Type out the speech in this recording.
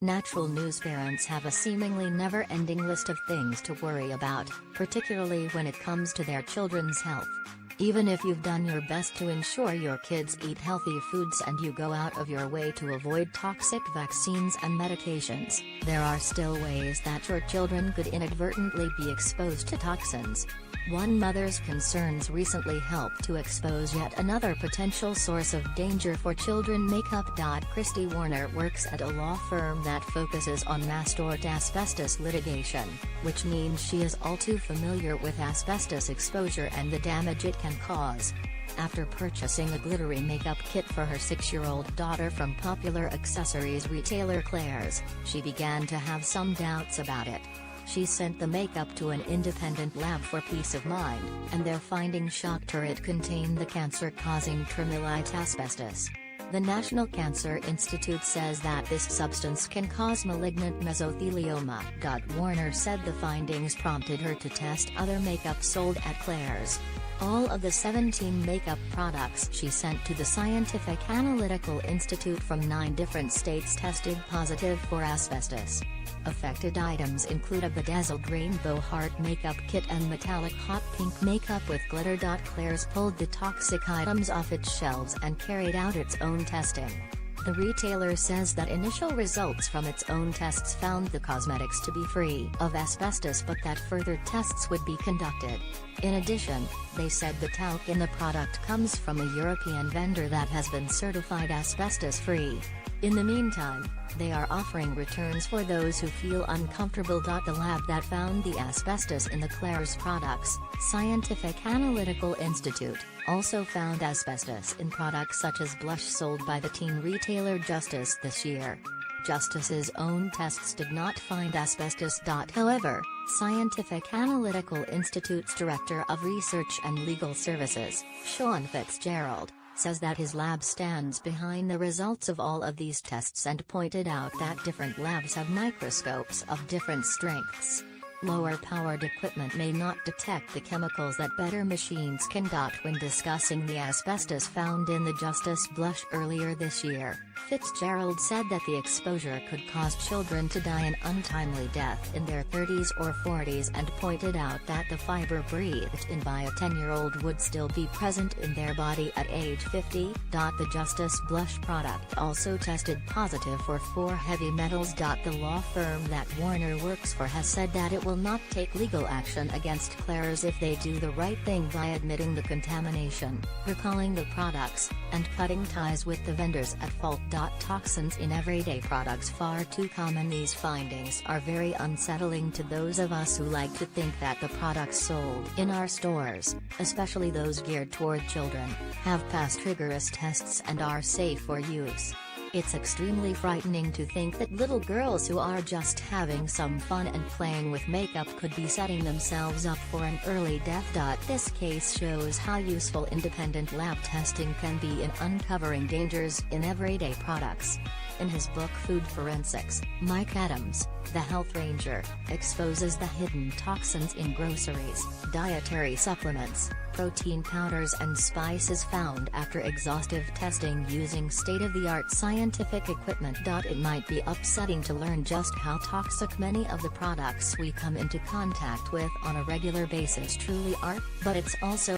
Natural news parents have a seemingly never-ending list of things to worry about, particularly when it comes to their children's health. Even if you've done your best to ensure your kids eat healthy foods and you go out of your way to avoid toxic vaccines and medications, there are still ways that your children could inadvertently be exposed to toxins. One mother's concerns recently helped to expose yet another potential source of danger for children makeup. Christy Warner works at a law firm that focuses on mass tort asbestos litigation, which means she is all too familiar with asbestos exposure and the damage it can cause. After purchasing a glittery makeup kit for her 6-year-old daughter from popular accessories retailer Claire's, she began to have some doubts about it. She sent the makeup to an independent lab for peace of mind, and their findings shocked her. It contained the cancer-causing tremolite asbestos. The National Cancer Institute says that this substance can cause malignant mesothelioma. Warner said the findings prompted her to test other makeup sold at Claire's. All of the 17 makeup products she sent to the Scientific Analytical Institute from 9 different states tested positive for asbestos. Affected items include a bedazzled rainbow heart makeup kit and metallic hot pink makeup with glitter. Claire's pulled the toxic items off its shelves and carried out its own testing. The retailer says that initial results from its own tests found the cosmetics to be free of asbestos, but that further tests would be conducted. In addition, they said the talc in the product comes from a European vendor that has been certified asbestos-free. In the meantime, they are offering returns for those who feel uncomfortable. The lab that found the asbestos in the Claire's products, Scientific Analytical Institute, also found asbestos in products such as blush sold by the teen retailer Justice this year. Justice's own tests did not find asbestos. However, Scientific Analytical Institute's Director of Research and Legal Services, Sean Fitzgerald, says that his lab stands behind the results of all of these tests and pointed out that different labs have microscopes of different strengths. Lower-powered equipment may not detect the chemicals that better machines can. When discussing the asbestos found in the Justice blush earlier this year, Fitzgerald said that the exposure could cause children to die an untimely death in their 30s or 40s and pointed out that the fiber breathed in by a 10-year-old would still be present in their body at age 50. The Justice blush product also tested positive for 4 heavy metals. The law firm that Warner works for has said that it will not take legal action against Claire's if they do the right thing by admitting the contamination, recalling the products, and cutting ties with the vendors at fault. Toxins in everyday products far too common. These findings are very unsettling to those of us who like to think that the products sold in our stores, especially those geared toward children, have passed rigorous tests and are safe for use. It's extremely frightening to think that little girls who are just having some fun and playing with makeup could be setting themselves up for an early death. This case shows how useful independent lab testing can be in uncovering dangers in everyday products. In his book Food Forensics, Mike Adams, the Health Ranger, exposes the hidden toxins in groceries, dietary supplements, protein powders and spices found after exhaustive testing using state-of-the-art scientific equipment. It might be upsetting to learn just how toxic many of the products we come into contact with on a regular basis truly are, but it's also